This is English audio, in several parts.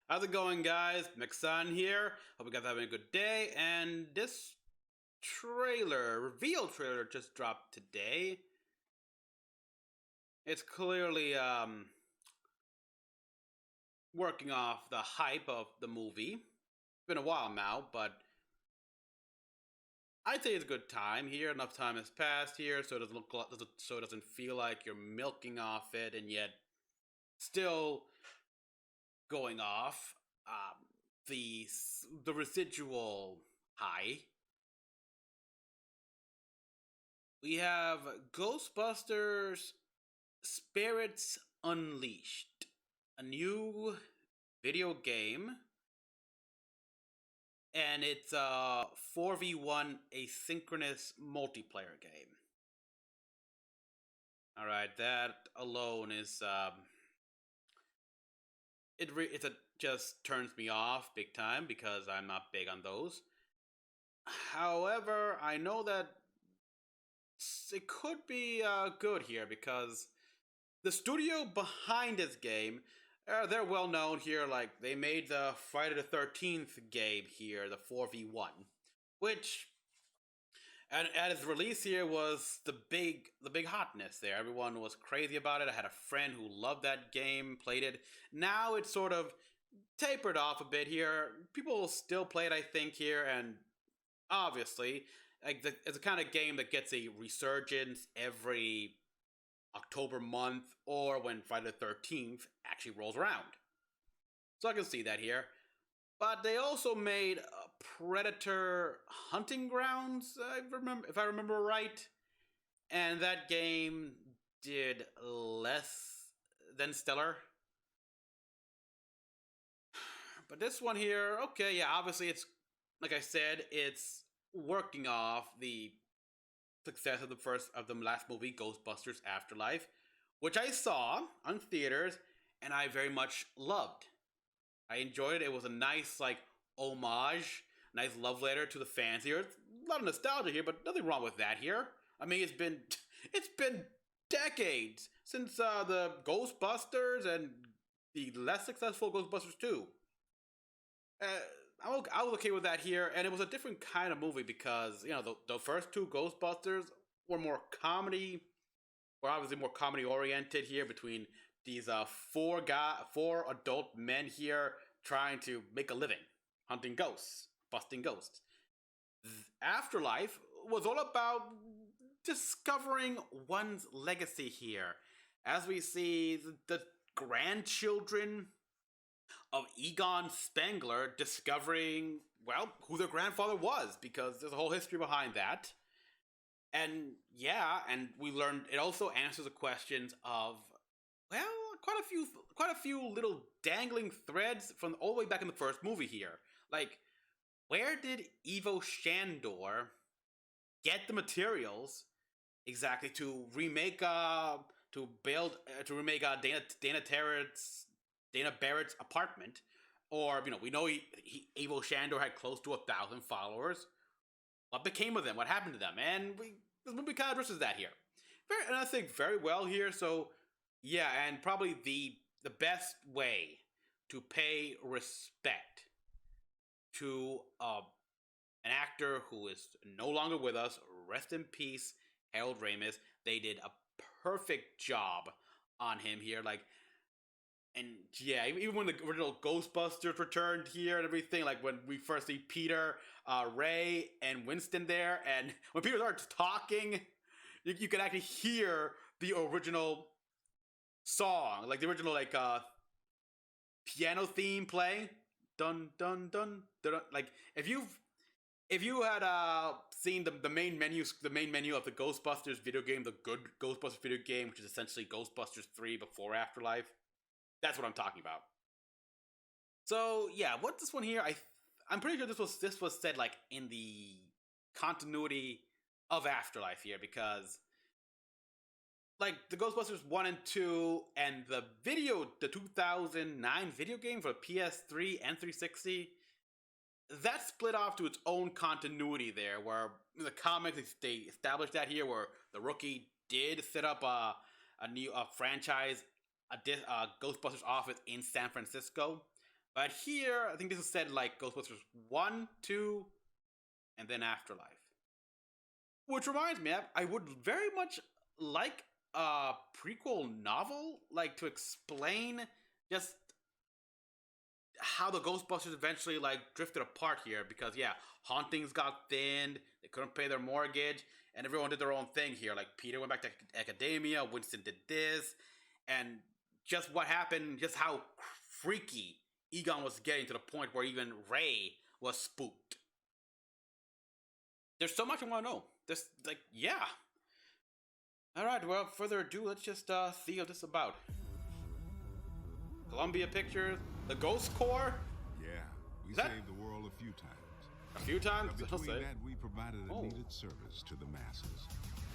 How's it going, guys? Mecha-san here. Hope you guys are having a good day. And this reveal trailer, just dropped today. It's clearly working off the hype of the movie. It's been a while now, but I'd say it's a good time here. Enough time has passed here, so it doesn't look so it doesn't feel like you're milking off it, and yet still going off the the residual high. We have Ghostbusters Spirits Unleashed, a new video game, and it's a 4v1 asynchronous multiplayer game. All right, that alone is it just turns me off big time because I'm not big on those. However, I know that it could be good here because the studio behind this game, they're well known here. Like they made the Friday the 13th game here, the 4v1, which and at its release here was the big hotness there. Everyone was crazy about it. I had a friend who loved that game, played it. Now it's sort of tapered off a bit here. People still play it, I think, here, and obviously, it's a kind of game that gets a resurgence every October month or when Friday the 13th actually rolls around. So I can see that here. But they also made Predator Hunting Grounds, if I remember right. And that game did less than stellar. But this one here, okay, yeah, obviously it's, like I said, it's working off the success of the last movie, Ghostbusters Afterlife, which I saw on theaters and I very much loved. I enjoyed it. It was a nice homage, nice love letter to the fans here. It's a lot of nostalgia here, but nothing wrong with that here. I mean, it's been decades since the Ghostbusters and the less successful Ghostbusters 2. Uh, I was okay with that here, and it was a different kind of movie because the first two Ghostbusters were more comedy, were obviously more comedy oriented here between these four adult men here trying to make a living, hunting ghosts, busting ghosts. Afterlife was all about discovering one's legacy here, as we see the grandchildren of Egon Spengler discovering, well, who their grandfather was, because there's a whole history behind that. And yeah, and we learned it also answers the questions of, well, quite a few little dangling threads from all the way back in the first movie here. Like, where did Ivo Shandor get the materials exactly to remake Dana Barrett's apartment? Or we know Ivo Shandor had close to 1,000 followers. What became of them? What happened to them? And this movie kind of addresses that here, and I think very well here. So yeah, and probably the best way to pay respect to an actor who is no longer with us, rest in peace, Harold Ramis. They did a perfect job on him here. And yeah, even when the original Ghostbusters returned here and everything, like when we first see Peter, Ray, and Winston there, and when Peter starts talking, you can actually hear the original song, like the original piano theme playing, dun dun dun dun. Like if you had seen the main menu of the Ghostbusters video game, the good Ghostbusters video game, which is essentially Ghostbusters 3 before Afterlife. That's what I'm talking about. So yeah, what this one here, I'm pretty sure this was said like in the continuity of Afterlife here, because like the Ghostbusters 1 and 2 and the 2009 video game for PS3 and 360, that split off to its own continuity there, where in the comics they established that here, where the Rookie did set up a new franchise, a Ghostbusters office in San Francisco. But here, I think this is said like Ghostbusters 1, 2, and then Afterlife. Which reminds me, I would very much like a prequel novel, like to explain just how the Ghostbusters eventually like drifted apart here. Because yeah, hauntings got thinned, they couldn't pay their mortgage, and everyone did their own thing here. Like Peter went back to academia, Winston did this, and just what happened, just how freaky Egon was getting to the point where even Ray was spooked. There's so much I want to know. This, like, yeah. All right. Well, further ado, let's just see what this is about. Columbia Pictures, the Ghost Corps. Yeah, we saved the world a few times. A few times. But between that, we provided a needed service to the masses.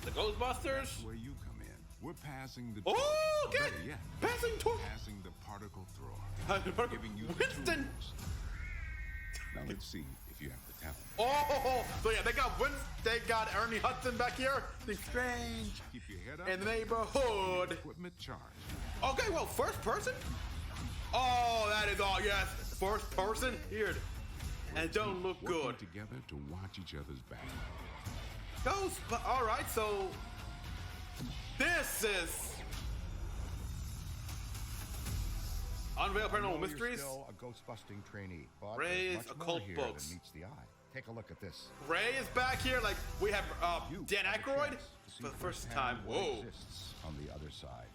The Ghostbusters. That's where you come in. We're passing the. Oh, okay. Yeah. Passing Passing the particle thrower. Giving you Winston. The tools. Now let's see if you have the talent. Oh, so yeah, they got Ernie Hudson back here. The Strange. Keep your head up. In the neighborhood. Equipment charge. Okay, well, first person. Oh, that is all. Yes, first person here, and it don't look good. Working together to watch each other's back. But all right, so this is Unveil Paranormal Mysteries. Still a ghost-busting trainee, but Ray's much occult more here books. than meets the eye. Take a look at this. Ray is back here. Like we have Dan have a Aykroyd chance to see for the first time. firsthand what Whoa! exists on the other side.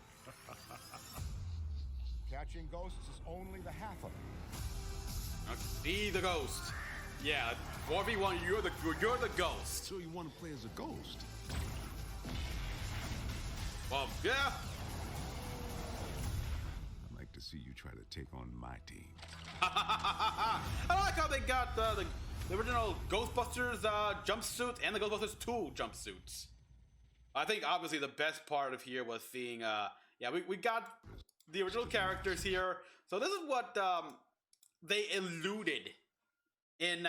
Catching ghosts is only the half of it. Be the ghost. Yeah, 4v1. You're the ghost. So you want to play as a ghost? Well, yeah. I'd like to see you try to take on my team. I like how they got the original Ghostbusters jumpsuit and the Ghostbusters 2 jumpsuits. I think obviously the best part of here was seeing we got the original characters here. So this is what they alluded in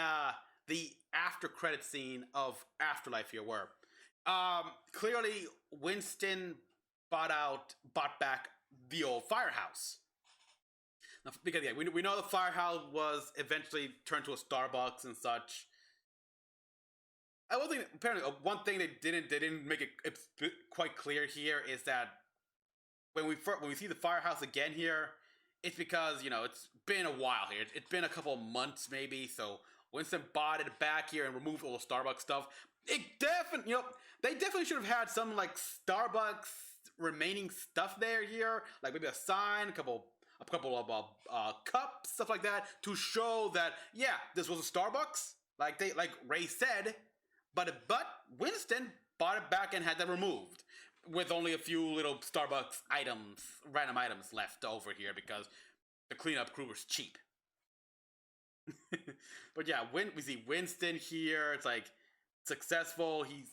the after credit scene of Afterlife here, where clearly Winston bought back the old firehouse. Now, because yeah, we know the firehouse was eventually turned to a Starbucks and such. I will think apparently one thing they didn't make it quite clear here is that when we see the firehouse again here, it's because it's been a while here. It's been a couple of months maybe. So Winston bought it back here and removed all the Starbucks stuff. It definitely they definitely should have had some like Starbucks remaining stuff there here, like maybe a sign, a couple of cups, stuff like that, to show that this was a Starbucks, like Ray said, but Winston bought it back and had that removed, with only a few little Starbucks random items left over here because the cleanup crew was cheap. But yeah, we see Winston here. It's like successful. He's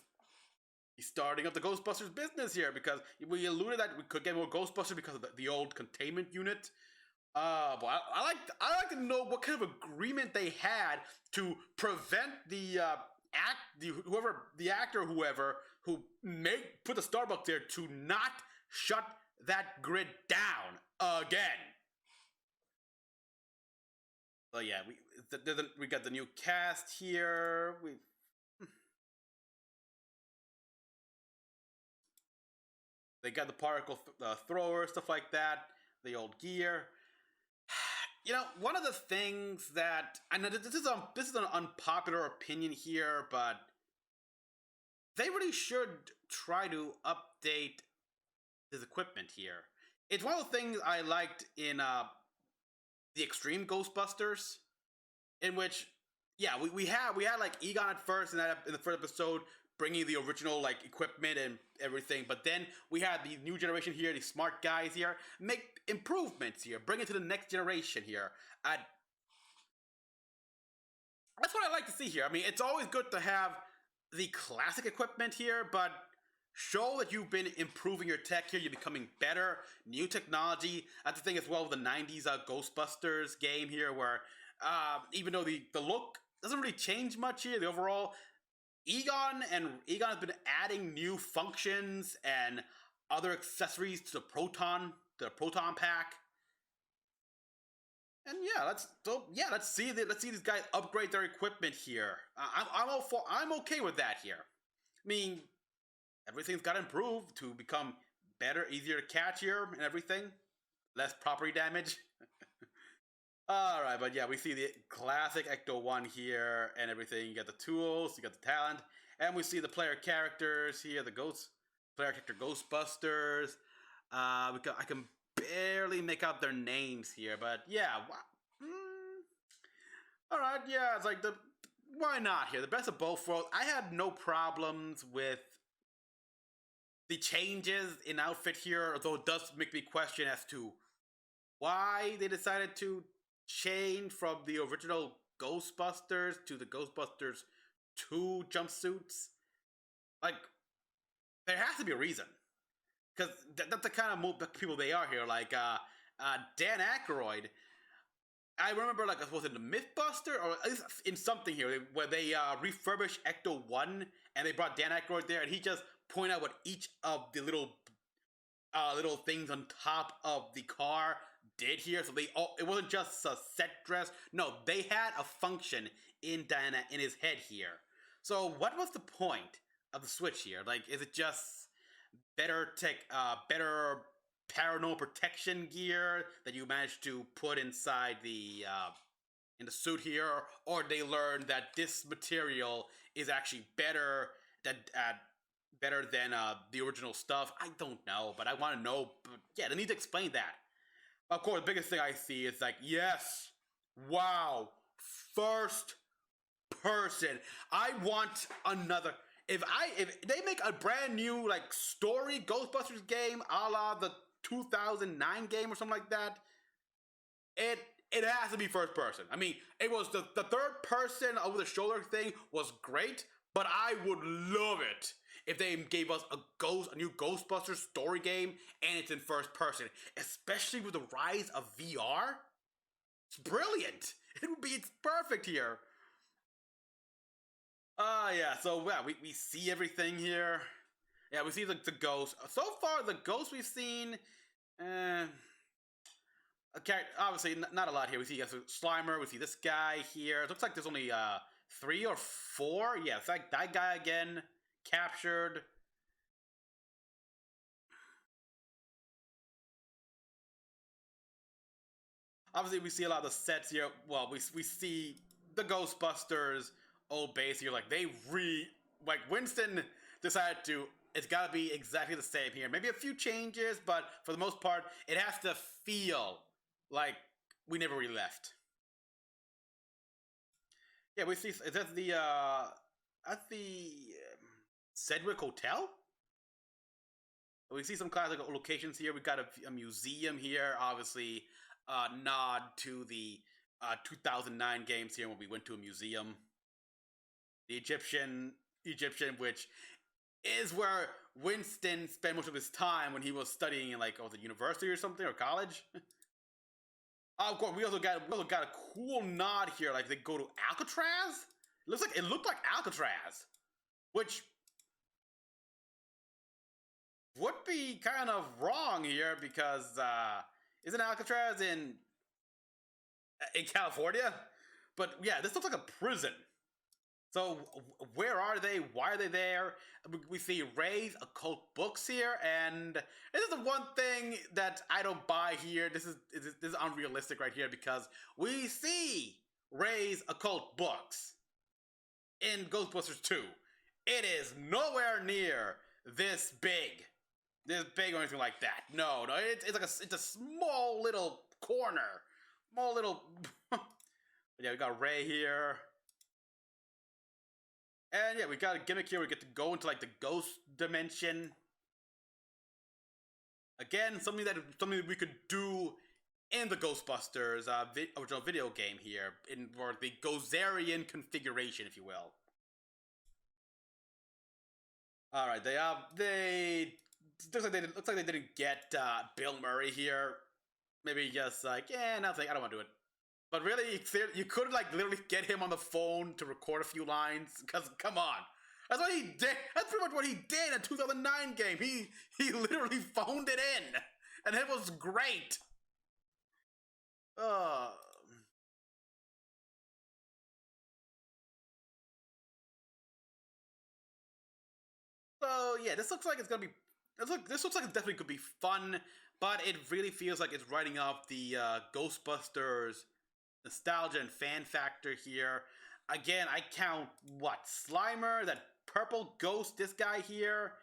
starting up the Ghostbusters business here because we alluded that we could get more Ghostbusters because of the old containment unit. But I like to know what kind of agreement they had to prevent the actor who put the Starbucks there to not shut that grid down again. So yeah, we got the new cast here. They got the particle thrower, stuff like that, the old gear. One of the things that I know this is an unpopular opinion here, but they really should try to update this equipment here. It's one of the things I liked in the Extreme Ghostbusters, in which we had like Egon at first in the first episode, bringing the original like equipment and everything, but then we had the new generation here, the smart guys here, make improvements here, bring it to the next generation here. That's what I like to see here. I mean, it's always good to have the classic equipment here, but show that you've been improving your tech here, you're becoming better, new technology. That's the thing as well with the 90s Ghostbusters game here, where even though the look doesn't really change much here, the overall Egon has been adding new functions and other accessories to the proton pack. And let's see these guys upgrade their equipment here. I'm okay with that here. I mean, everything's got to improve to become better, easier to catch here, and everything. Less property damage. All right, but yeah, we see the classic Ecto 1 here and everything. You got the tools, you got the talent, and we see the player characters here, the player character Ghostbusters. I can barely make out their names here, but yeah. All right, yeah, it's like why not here? The best of both worlds. I had no problems with the changes in outfit here, although it does make me question as to why they decided to change from the original Ghostbusters to the Ghostbusters 2 jumpsuits. Like, there has to be a reason. Because that's the kind of people they are here. Like, Dan Aykroyd, I remember, like, was it the Mythbuster? Or at least in something here, where they refurbished Ecto 1, and they brought Dan Aykroyd there, and he just pointed out what each of the little things on top of the car did here. So it wasn't just a set dress. No, they had a function in his head here. So what was the point of the switch here? Like, is it just better paranormal protection gear that you managed to put inside in the suit here, or they learned that this material is actually better than the original stuff? I don't know, but I want to know. But yeah, they need to explain that. Of course, the biggest thing I see is like, yes, wow, first person. I want another. If they make a brand new like story Ghostbusters game, a la the 2009 game or something like that, it has to be first person. I mean, it was the third person over the shoulder thing was great, but I would love it if they gave us a new Ghostbusters story game and it's in first person, especially with the rise of VR. It's brilliant. It's perfect here. Yeah, so yeah, we see everything here. Yeah, we see the ghosts. So far, the ghosts we've seen, okay, obviously not a lot here. We see Slimer, we see this guy here. It looks like there's only 3 or 4. Yeah, it's like that guy again, captured. Obviously, we see a lot of the sets here. Well, we see the Ghostbusters old base here. Like, like, Winston decided to, it's gotta be exactly the same here. Maybe a few changes, but for the most part, it has to feel like we never really left. Yeah, we see, is that at the Sedgwick Hotel? We see some classic locations here. We've got a museum here, obviously, nod to the 2009 games here when we went to a museum. The Egyptian, which is where Winston spent most of his time when he was studying in like the university or something, or college. Of course, we also got a cool nod here. Like they go to Alcatraz. It looked like Alcatraz, which would be kind of wrong here because isn't Alcatraz in California? But yeah, this looks like a prison. So where are they? Why are they there? We see Ray's occult books here, and this is the one thing that I don't buy here. This is unrealistic right here because we see Ray's occult books in Ghostbusters 2. It is nowhere near this big or anything like that. No, it's a small little corner, small little. Yeah, we got Ray here. And yeah, we got a gimmick here. We get to go into like the ghost dimension. Again, something that we could do in the Ghostbusters original video game here, for the Gozerian configuration, if you will. All right, looks like they didn't get Bill Murray here. Maybe just like, nothing. I don't want to do it. But really, you could like literally get him on the phone to record a few lines. Because come on, that's what he did. That's pretty much what he did in a 2009 game. He literally phoned it in, and it was great. So yeah, this looks like it's gonna be. This looks like it definitely could be fun, but it really feels like it's writing off the Ghostbusters nostalgia and fan factor here. Again, I count what Slimer, that purple ghost, this guy here,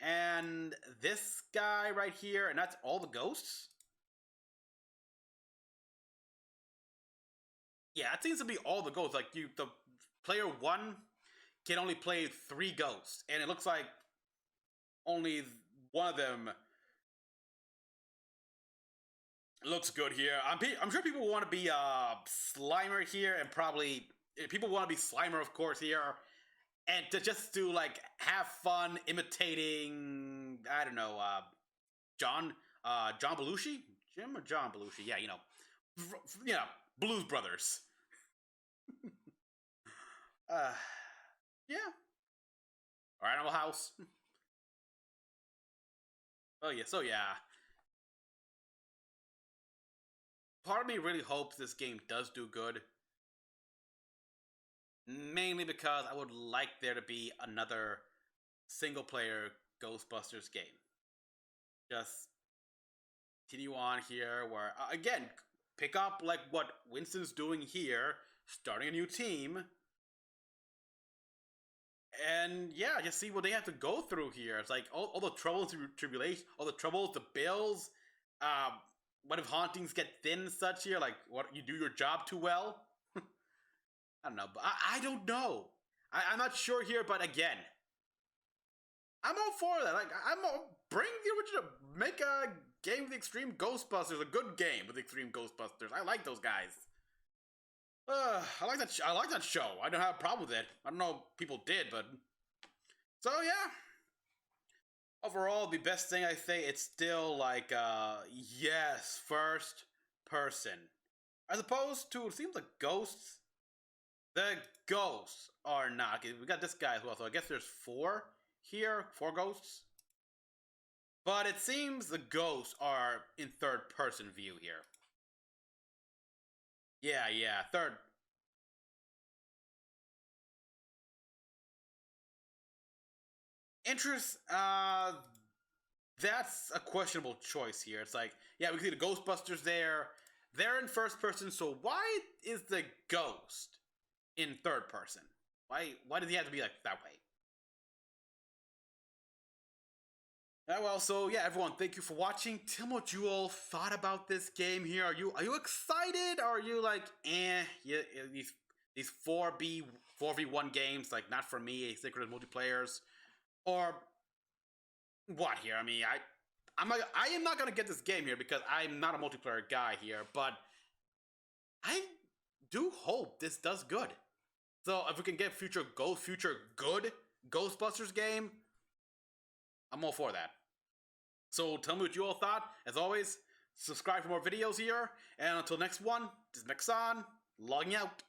and this guy right here, and that's all the ghosts. Yeah, it seems to be all the ghosts. Like the player one can only play 3 ghosts, and it looks like only one of them looks good here. I'm sure people want to be Slimer here, and probably people want to be Slimer, of course, here, and to just to like have fun imitating, I don't know, John Belushi, Jim or John Belushi, yeah, you know, Blues Brothers. uh, yeah, or Animal House. Oh yeah, so yeah. Part of me really hopes this game does do good. Mainly because I would like there to be another single player Ghostbusters game. Just continue on here where, again, pick up like what Winston's doing here, starting a new team. And yeah, just see what they have to go through here. It's like all the troubles, tribulations, all the troubles, the bills. What if hauntings get thin and such here? Like, what, you do your job too well? I don't know, but I don't know. I'm not sure here, but again, I'm all for that. Like, bring the original, make a game with the Extreme Ghostbusters, a good game with the Extreme Ghostbusters. I like those guys. I like that. I like that show. I don't have a problem with it. I don't know if people did, but so yeah. Overall, the best thing I say, it's still like yes, first person, as opposed to, it seems like ghosts. The ghosts are not. We got this guy as well, so I guess there's 4 here, 4 ghosts. But it seems the ghosts are in third person view here. Yeah, third. Interest, that's a questionable choice here. It's like, yeah, we can see the Ghostbusters there. They're in first person, so why is the ghost in third person? Why does he have to be like that way? Well, so yeah, everyone, thank you for watching. Tell me what you all thought about this game here. Are you excited? Or are you like, yeah, these 4v1 games, like not for me, asynchronous multiplayers? Or what here? I mean, I am not gonna get this game here because I'm not a multiplayer guy here, but I do hope this does good. So if we can get future good Ghostbusters game, I'm all for that. So tell me what you all thought. As always, subscribe for more videos here. And until next one, this is Mecha-san, logging out.